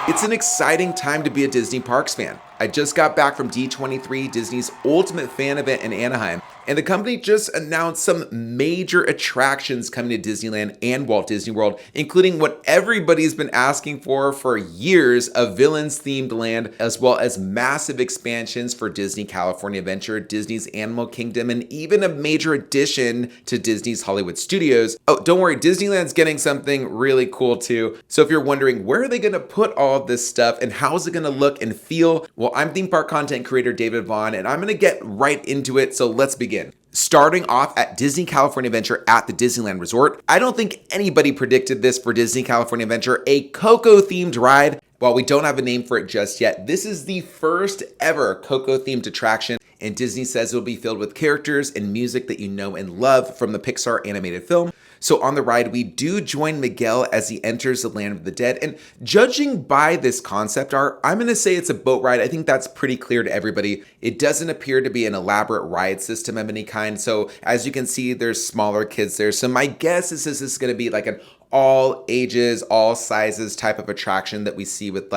It's an exciting time to be a Disney Parks fan. I just got back from D23, Disney's ultimate fan event in Anaheim, and the company just announced some major attractions coming to Disneyland and Walt Disney World, including what everybody's been asking for years, a villains-themed land, as well as massive expansions for Disney California Adventure, Disney's Animal Kingdom, and even a major addition to Disney's Hollywood Studios. Oh, don't worry, Disneyland's getting something really cool too. So if you're wondering where are they gonna put all of this stuff and how is it gonna look and feel, well, I'm theme park content creator David Vaughn, and I'm gonna get right into it, so let's begin. Starting off at Disney California Adventure at the Disneyland Resort. I don't think anybody predicted this for Disney California Adventure, a Coco themed ride. While we don't have a name for it just yet, this is the first ever Coco themed attraction, and Disney says it'll be filled with characters and music that you know and love from the Pixar animated film. So on the ride, we do join Miguel as he enters the land of the dead. And judging by this concept art, I'm gonna say it's a boat ride. I think that's pretty clear to everybody. It doesn't appear to be an elaborate ride system of any kind. So as you can see, there's smaller kids there. So my guess is this is gonna be like an all ages, all sizes type of attraction that we see with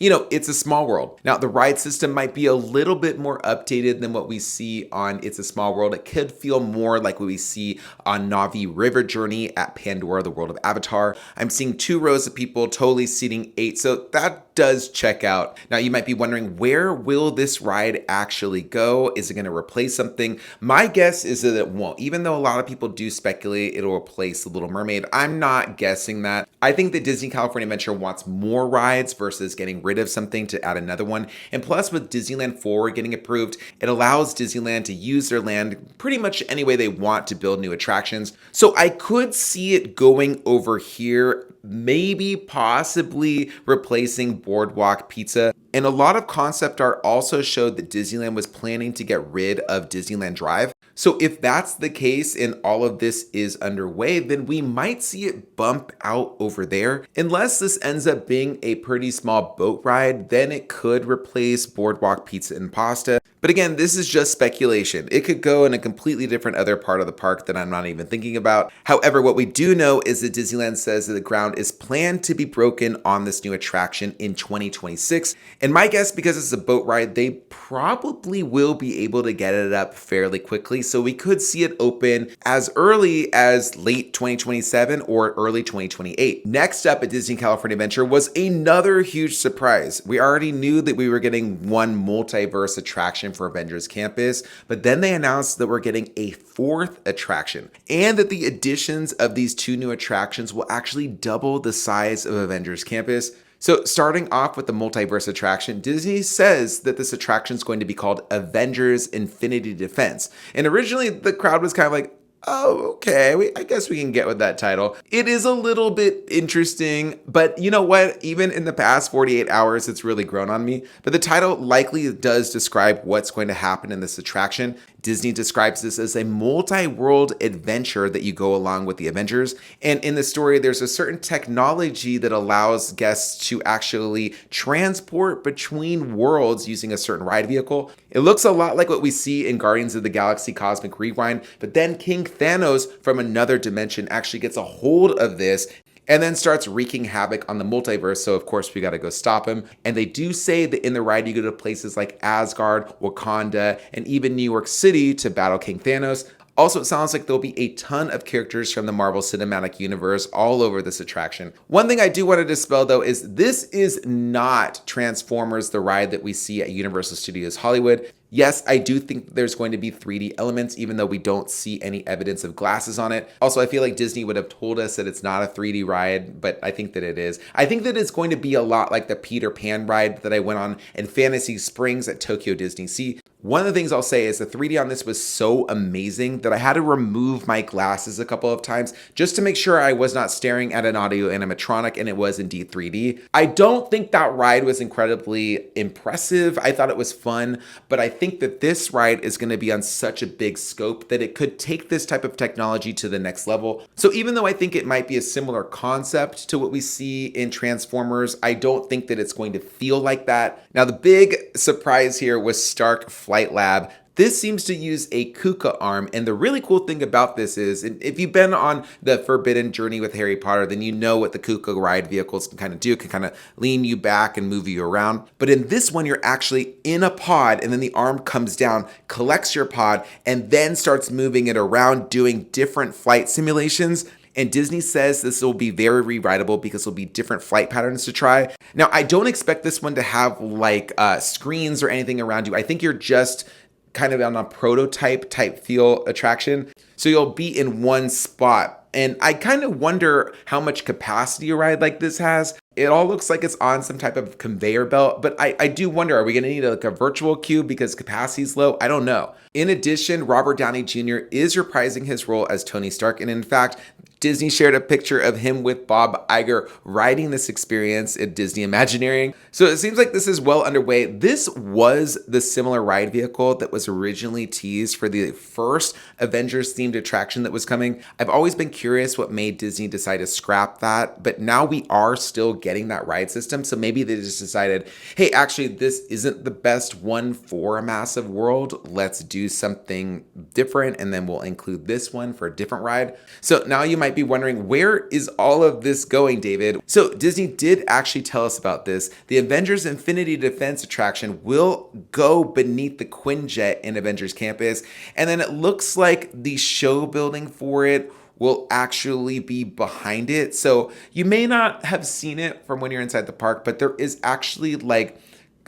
It's a Small World. Now, the ride system might be a little bit more updated than what we see on It's a Small World. It could feel more like what we see on Na'vi River Journey at Pandora, the world of Avatar. I'm seeing 2 rows of people, totally seating 8, so that does check out. Now, you might be wondering, where will this ride actually go? Is it gonna replace something? My guess is that it won't. Even though a lot of people do speculate it'll replace The Little Mermaid, I'm not guessing that. I think that Disney California Adventure wants more rides versus getting rid of something to add another one. And plus, with Disneyland Forward getting approved, it allows Disneyland to use their land pretty much any way they want to build new attractions. So I could see it going over here, maybe possibly replacing Boardwalk Pizza. And a lot of concept art also showed that Disneyland was planning to get rid of Disneyland Drive. So if that's the case and all of this is underway, then we might see it bump out over there. Unless this ends up being a pretty small boat ride, then it could replace Boardwalk Pizza and Pasta. But again, this is just speculation. It could go in a completely different other part of the park that I'm not even thinking about. However, what we do know is that Disneyland says that the ground is planned to be broken on this new attraction in 2026. And my guess, because it's a boat ride, they probably will be able to get it up fairly quickly. So we could see it open as early as late 2027 or early 2028. Next up at Disney California Adventure was another huge surprise. We already knew that we were getting one multiverse attraction for Avengers Campus, but then they announced that we're getting a 4th attraction and that the additions of these 2 new attractions will actually double the size of Avengers Campus. So starting off with the multiverse attraction, Disney says that this attraction is going to be called Avengers Infinity Defense. And originally the crowd was kind of like, oh, okay, I guess we can get with that title. It is a little bit interesting, but you know what? Even in the past 48 hours, it's really grown on me. But the title likely does describe what's going to happen in this attraction. Disney describes this as a multi-world adventure that you go along with the Avengers. And in the story, there's a certain technology that allows guests to actually transport between worlds using a certain ride vehicle. It looks a lot like what we see in Guardians of the Galaxy Cosmic Rewind, but then King Thanos from another dimension actually gets a hold of this and then starts wreaking havoc on the multiverse. So of course we got to go stop him. And they do say that in the ride, you go to places like Asgard, Wakanda, and even New York City to battle King Thanos. Also, it sounds like there'll be a ton of characters from the Marvel Cinematic Universe all over this attraction. One thing I do want to dispel though is this is not Transformers, the ride that we see at Universal Studios Hollywood. Yes, I do think there's going to be 3D elements, even though we don't see any evidence of glasses on it. Also, I feel like Disney would have told us that it's not a 3D ride, but I think that it is. I think that it's going to be a lot like the Peter Pan ride that I went on in Fantasy Springs at Tokyo Disney Sea. One of the things I'll say is the 3D on this was so amazing that I had to remove my glasses a couple of times just to make sure I was not staring at an audio animatronic and it was indeed 3D. I don't think that ride was incredibly impressive. I thought it was fun, but I think that this ride is going to be on such a big scope that it could take this type of technology to the next level. So even though I think it might be a similar concept to what we see in Transformers, I don't think that it's going to feel like that. Now, the big surprise here was Stark Flight Lab. This seems to use a Kuka arm, and the really cool thing about this is, and if you've been on the Forbidden Journey with Harry Potter, then you know what the Kuka ride vehicles can kind of do. It can kind of lean you back and move you around. But in this one, you're actually in a pod, and then the arm comes down, collects your pod, and then starts moving it around, doing different flight simulations. And Disney says this will be very rewritable because there'll be different flight patterns to try. Now, I don't expect this one to have like screens or anything around you. I think you're just kind of on a prototype type feel attraction. So you'll be in one spot. And I kind of wonder how much capacity a ride like this has. It all looks like it's on some type of conveyor belt, but I do wonder, are we going to need like a virtual queue because capacity is low? I don't know. In addition, Robert Downey Jr. is reprising his role as Tony Stark. And in fact, Disney shared a picture of him with Bob Iger riding this experience at Disney Imagineering. So it seems like this is well underway. This was the similar ride vehicle that was originally teased for the first Avengers themed attraction that was coming. I've always been curious what made Disney decide to scrap that, but now we are still getting that ride system. So maybe they just decided, hey, actually, this isn't the best one for a massive world. Let's do something different, and then we'll include this one for a different ride. So now you might be wondering, where is all of this going, David? So Disney did actually tell us about this. The Avengers Infinity Defense attraction will go beneath the Quinjet in Avengers Campus, and then it looks like the show building for it will actually be behind it. So you may not have seen it from when you're inside the park, but there is actually like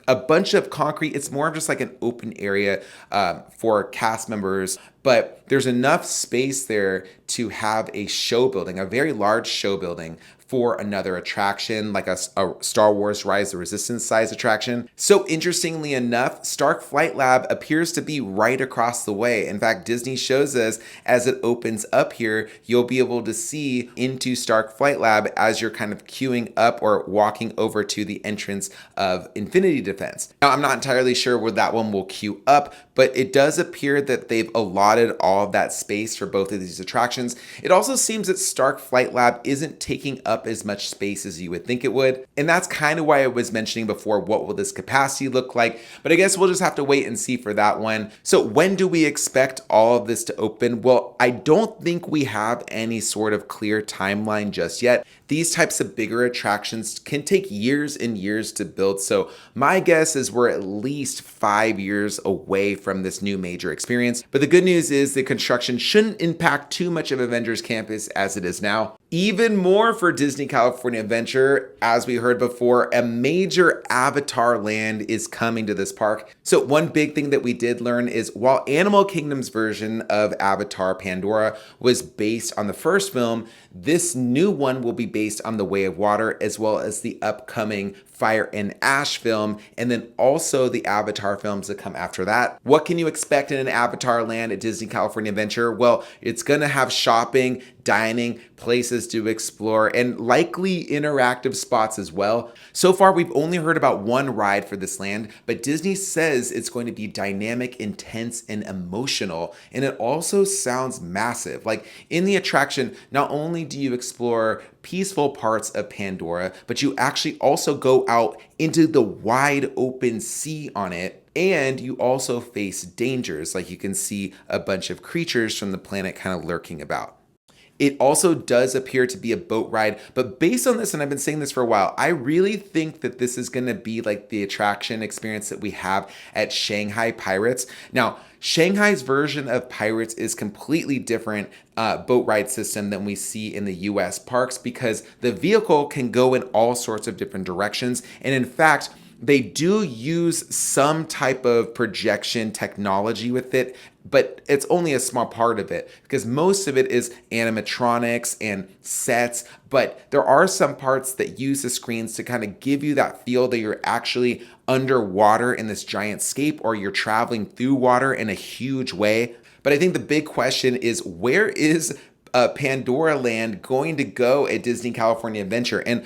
a bunch of concrete. It's more of just like an open area for cast members, but there's enough space there to have a show building, a very large show building for another attraction, like a Star Wars Rise of the Resistance size attraction. So interestingly enough, Stark Flight Lab appears to be right across the way. In fact, Disney shows us as it opens up here, you'll be able to see into Stark Flight Lab as you're kind of queuing up or walking over to the entrance of Infinity Defense. Now, I'm not entirely sure where that one will queue up, but it does appear that they've allotted all of that space for both of these attractions. It also seems that Stark Flight Lab isn't taking up as much space as you would think it would. And that's kind of why I was mentioning before, what will this capacity look like? But I guess we'll just have to wait and see for that one. So when do we expect all of this to open? Well, I don't think we have any sort of clear timeline just yet. These types of bigger attractions can take years and years to build. So my guess is we're at least 5 years away from this new major experience. But the good news is the construction shouldn't impact too much of Avengers Campus as it is now. Even more for Disney California Adventure, as we heard before, a major Avatar land is coming to this park. So one big thing that we did learn is while Animal Kingdom's version of Avatar Pandora was based on the first film, this new one will be based on The Way of Water, as well as the upcoming Fire and Ash film, and then also the Avatar films that come after that. What can you expect in an Avatar land at Disney California Adventure? Well, it's gonna have shopping, dining, places to explore, and likely interactive spots as well. So far, we've only heard about one ride for this land, but Disney says it's going to be dynamic, intense, and emotional, and it also sounds massive. Like in the attraction, not only do you explore peaceful parts of Pandora, but you actually also go out into the wide open sea on it. And you also face dangers, like you can see a bunch of creatures from the planet kind of lurking about. It also does appear to be a boat ride, but based on this, and I've been saying this for a while, I really think that this is going to be like the attraction experience that we have at Shanghai Pirates. Now, Shanghai's version of Pirates is completely different boat ride system than we see in the US parks because the vehicle can go in all sorts of different directions. And in fact, they do use some type of projection technology with it, but it's only a small part of it because most of it is animatronics and sets, but there are some parts that use the screens to kind of give you that feel that you're actually underwater in this giant scape or you're traveling through water in a huge way. But I think the big question is, where is Pandora Land going to go at Disney California Adventure? And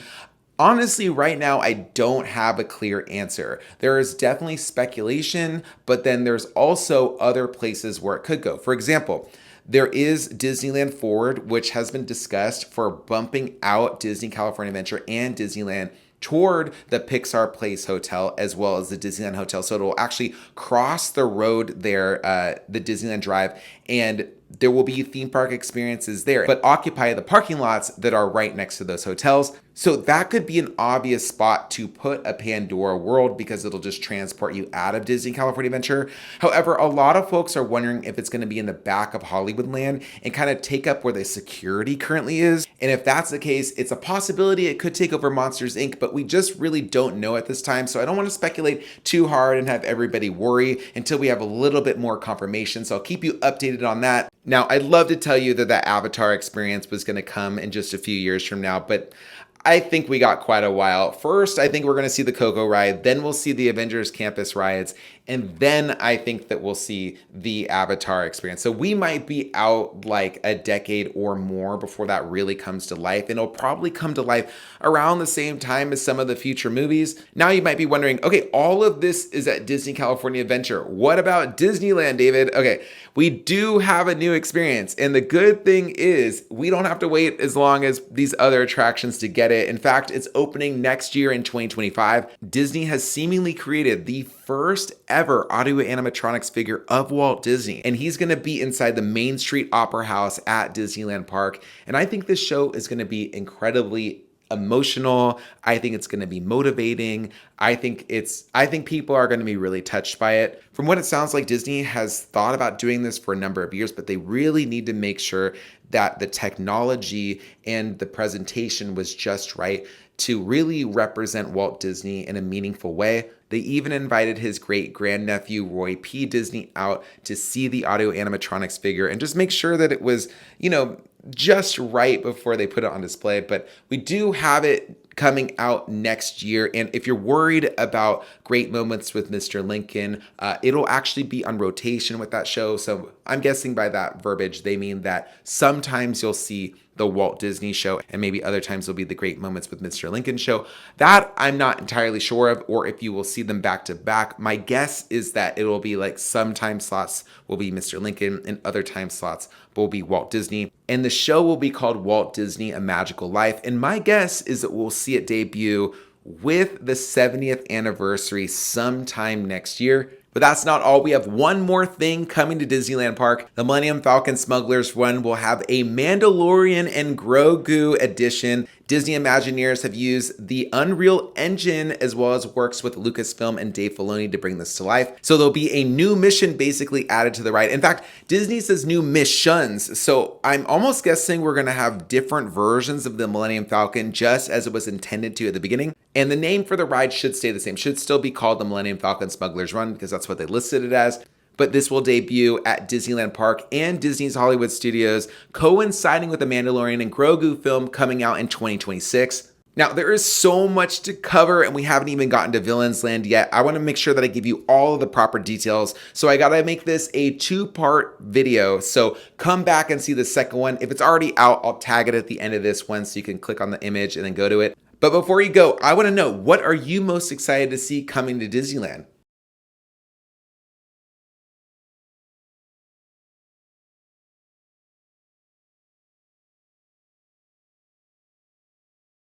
honestly, right now, I don't have a clear answer. There is definitely speculation, but then there's also other places where it could go. For example, there is Disneyland Forward, which has been discussed for bumping out Disney California Adventure and Disneyland toward the Pixar Place Hotel as well as the Disneyland Hotel. So it'll actually cross the road there, the Disneyland Drive, and there will be theme park experiences there, but occupy the parking lots that are right next to those hotels. So that could be an obvious spot to put a Pandora World because it'll just transport you out of Disney California Adventure. However, a lot of folks are wondering if it's going to be in the back of Hollywoodland and kind of take up where the security currently is. And if that's the case, it's a possibility it could take over Monsters Inc., but we just really don't know at this time. So I don't want to speculate too hard and have everybody worry until we have a little bit more confirmation. So I'll keep you updated on that. Now, I'd love to tell you that that Avatar experience was going to come in just a few years from now, but I think we got quite a while. First, I think we're going to see the Coco ride, then we'll see the Avengers Campus rides, and then I think that we'll see the Avatar experience. So we might be out like a decade or more before that really comes to life, and it'll probably come to life around the same time as some of the future movies. Now you might be wondering, okay, all of this is at Disney California Adventure. What about Disneyland, David? Okay, we do have a new experience, and the good thing is we don't have to wait as long as these other attractions to get it. In fact, it's opening next year in 2025. Disney has seemingly created the first ever audio animatronics figure of Walt Disney, and he's going to be inside the Main Street Opera House at Disneyland Park. And I think this show is going to be incredibly emotional. I think it's going to be motivating. I think people are going to be really touched by it. From what it sounds like, Disney has thought about doing this for a number of years, but they really need to make sure that the technology and the presentation was just right to really represent Walt Disney in a meaningful way. They even invited his great grandnephew, Roy P. Disney, out to see the audio animatronics figure and just make sure that it was, just right before they put it on display. But we do have it coming out next year. And if you're worried about Great Moments with Mr. Lincoln, it'll actually be on rotation with that show. So I'm guessing by that verbiage, they mean that sometimes you'll see the Walt Disney show and maybe other times it'll be the Great Moments with Mr. Lincoln show. That I'm not entirely sure of, or if you will see them back to back. My guess is that it'll be like some time slots will be Mr. Lincoln and other time slots will be Walt Disney. And the show will be called Walt Disney: A Magical Life. And my guess is that we'll see it debut with the 70th anniversary sometime next year. But that's not all. We have one more thing coming to Disneyland Park. The Millennium Falcon Smuggler's Run will have a Mandalorian and Grogu edition. Disney Imagineers have used the Unreal Engine as well as works with Lucasfilm and Dave Filoni to bring this to life. So there'll be a new mission basically added to the ride. In fact, Disney says new missions. So I'm almost guessing we're going to have different versions of the Millennium Falcon just as it was intended to at the beginning. And the name for the ride should stay the same. Should still be called the Millennium Falcon Smuggler's Run because that's what they listed it as. But this will debut at Disneyland Park and Disney's Hollywood Studios, coinciding with the Mandalorian and Grogu film coming out in 2026. Now, there is so much to cover and we haven't even gotten to Villains Land yet. I want to make sure that I give you all of the proper details. So I got to make this a 2-part video. So come back and see the second one. If it's already out, I'll tag it at the end of this one so you can click on the image and then go to it. But before you go, I want to know, what are you most excited to see coming to Disneyland?